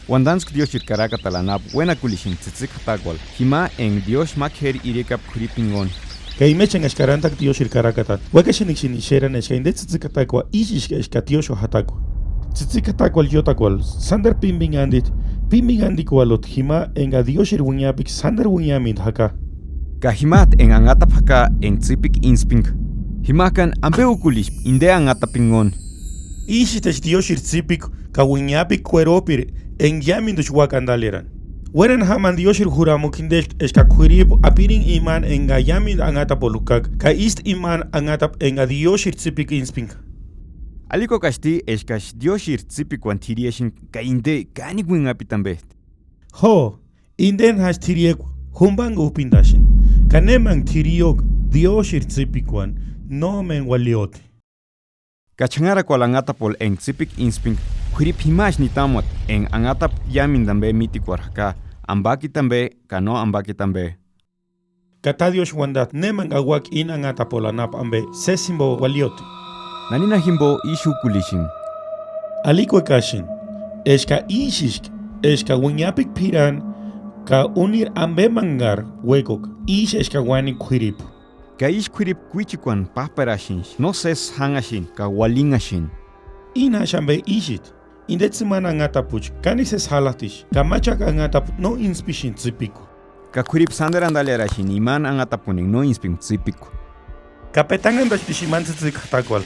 Wandansk Dios shirkaraka talanap buena kulishin tsitzik hatakwal. Hima en Dios makher irekap kuripingon. Kay mechan escarantak Dios shirkarakata. Wakashin ixinisheran escainde tsitzik hatakwa ish escatioso hatakwa. Tsitzik hatakwal yotakwal. Sander pimbingandit. Pimbingandikwalot hima enga Dios shirwunyapik sander wunyamid haka. Kahimat en Angatap haka en Tsipik Intspinka. Himakan ambeu kulish inde Angatapingon. Ishitesh Dios shirtsipik kawunyapik kweropir en yamindush wakandaleran. Weren haman Dios shirhuramukindesh eskakurib apirin iman enga yamin Angatapolukak ka ist iman Angatap enga Dios shirtsipik Intspinka. Aliko kasti eskash Dios shirtsipik wantirieshin ka inde kaniguin apitambet. Ho, inden has tiriek humbang upindashin. Kanemang tiriok Dios shirtsipikwan no men waliote. Kachangara kwal Angatapol en Tsipik Intspinka. Kurip himash ni tamot en Angatap yamin dambe mitikwar haka. Ambaki tambe kano ambaki tambe. Kata Dios wandat nemang awak in Angatapolanap ambe sesimbo waliote. Nanina himbo ishu kulishin. Aliko kashin. Eska ishishk. Eska winyapik piran. Ka unir ambe mangar wekok. Ish eska wani kurip. Ka ish kurip kuichikwan paparashin. No ses hangashin ka walingashin. Ina shambe ishit. Indetziman Angatapuch. Kanises halatish. Ka machak Angatap no inspishin Tsipiku. Ka kurip sander andalerashin iman Angatapuning no inspim Tsipiku. Kapetangan dashishiman tsitzik hatakwal.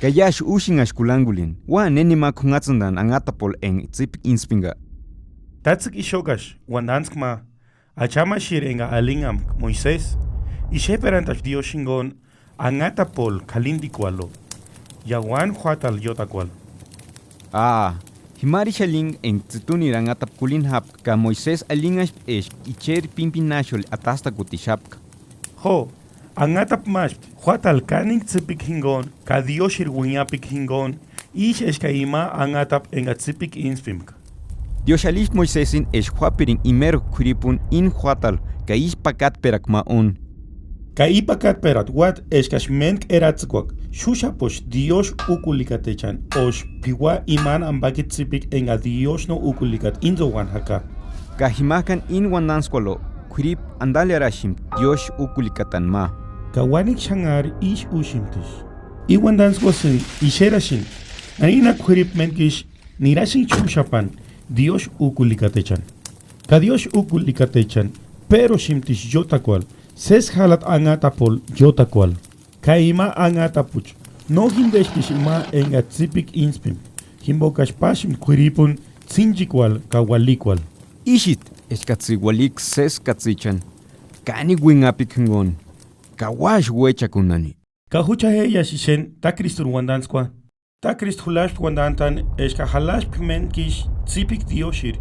Kayash ushingash kulangulin. Wa nenima kungatsundan Angatapol en Tsipik Intspinka. Tatzik ishogash wandanskma. Achama shir enga alingam Moisés. Isheperantash Dios shingon Angatapol kalindikwalo. Yawan huatal yotakwal. Himari shaling en tsitunir Angatap kulin hap ka Moisés alingash esh icher pimpinashol atasta kutishapka. Ho, Angatap mash huatal kaning Tsipik hingon ka Dios shirwunyapik hingon ish eska ima Angatap enga Tsipik Intspinka. Dios alish Moisésin esh huapirin imer kuripun in huatal ka ish pakat perakmaun. Ka ipakat perat wat eskashmenk eratzikwak. Shushaposh Dios ukulikatechan. Osh piwa iman ambakit Tsipik enga Dios no ukulikat inzowan haka. Ka himakan in wandanskwalo kurip andalerashim Dios ukulikatan ma. Ka wanik shangar ish ushimtish. I wandanskwasin isherashin. Aina kurip menkish nirashin shushapan. Dios ukulikatechan. Ka Dios ukulikatechan. Pero shimtish yotakwal. Ses halat Angatapol yotakwal. Ka ima Angatapuch. No hindeshtish ima enga Tsipik Intspim. Himbokash pashim kuripun tsinjikwal ka walikwal. Ishit eskatsiwalik ses katsichan. Kani wingapikingon. Ka wash wechakunani. Ka hucha heya shishen ta Kristur wandanskwa. Ta Krist hulash wandantan eska halash menkish Tsipik Dioshir.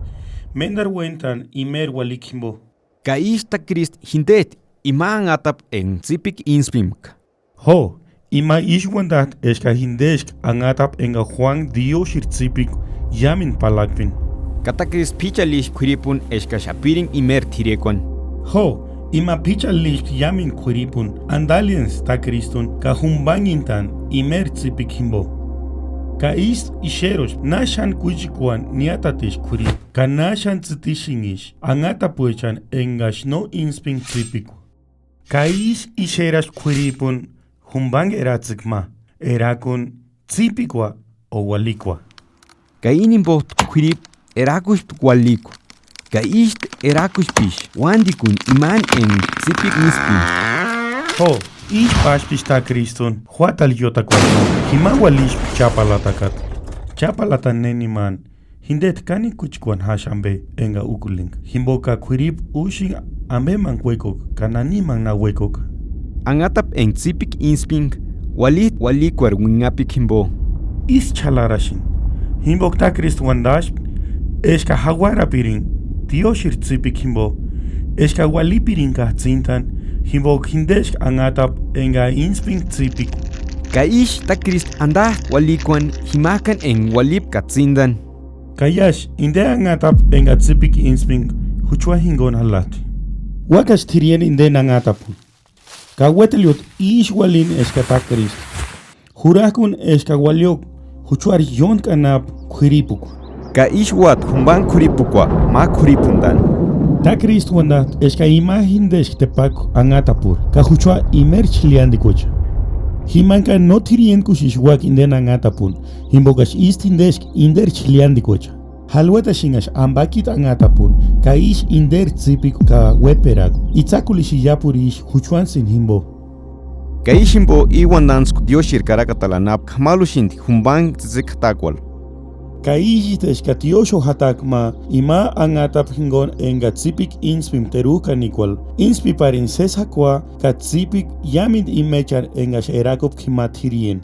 Mendar wentan imer walikimbo. Ka ista Krist hindet ima Angatap en Tsipik Intspinka. Ho, ima ishwandat eska hindeshk Angatap enga Juan Dioshir Tsipik yamin palakvin. Kata Krist pichalish kuripun eska shapirin imer tirekon. Ho, ima pichalish yamin kuripun andaliens ta Kristun ka humbangintan imer Tsipik himbo. Ka ist isheros nashan kuchikuan niatatish kurip. Ka nashan tsitishingish Angatapuechan engash no Intspin Tsipiku. Ka is isheras kuripun humbang eratzikma, erakun Tsipikua o walikwa. Ka inimbo kurip erakush walikwa. Ka ist erakush pish wandikun iman en Tsipik Intspin. Ho, ish pashpish ta Kristun, huatal yotakwal. Hima walish chapalatakat. Chapalatan neniman. Hindet kani kuchkuan hashambe enga ukulink. Himboka kurip ushin ambe man wekok, kanani man na wekok. Angatap en Tsipik Intspinka walikwar wingapik himbo. Is chalarashin. Himbok ta Krist wandash eska hawara pirin. Dioshir Tsipik himbo. Eska walipirin ka tzintan. Himbok hindesh Angatap enga Intspin Tsipik. Ka ish ta Krist anda walikwan himakan en walip katzindan. Kayash inde Angatap enga Tsipik Intspinka huchwa hingon halat. Wakas tirien inde Angatapu. Ka weteliot ish walin eska ta Krist. Hurakun eska waliok huchwar yon kanap kuripuk. Ka ishwat humban kuripukwa ma kuripundan. Ta Cristo wanda es ka imagen de este paco Angatapur ka huchua imerch liandikocha. Himanka no tirien kushishwak inden Angatapun himbokas istindesk inder chiliandikocha. Halweta shingash ambakit Angatapun ka ish inder Tsipikua ka weperak itzakulishiyapurish huchuan sin himbo. Ka ishimbo iwandans Dios shirkarakatalanaap kamalushinti humban tziktakwal. Kaijites katiosho hatakma ima Angatap hingon enga Tsipik inspim teruka nikwal inspi parin sesakwa ka Tsipik yamid imechar enga sherakop kimatirien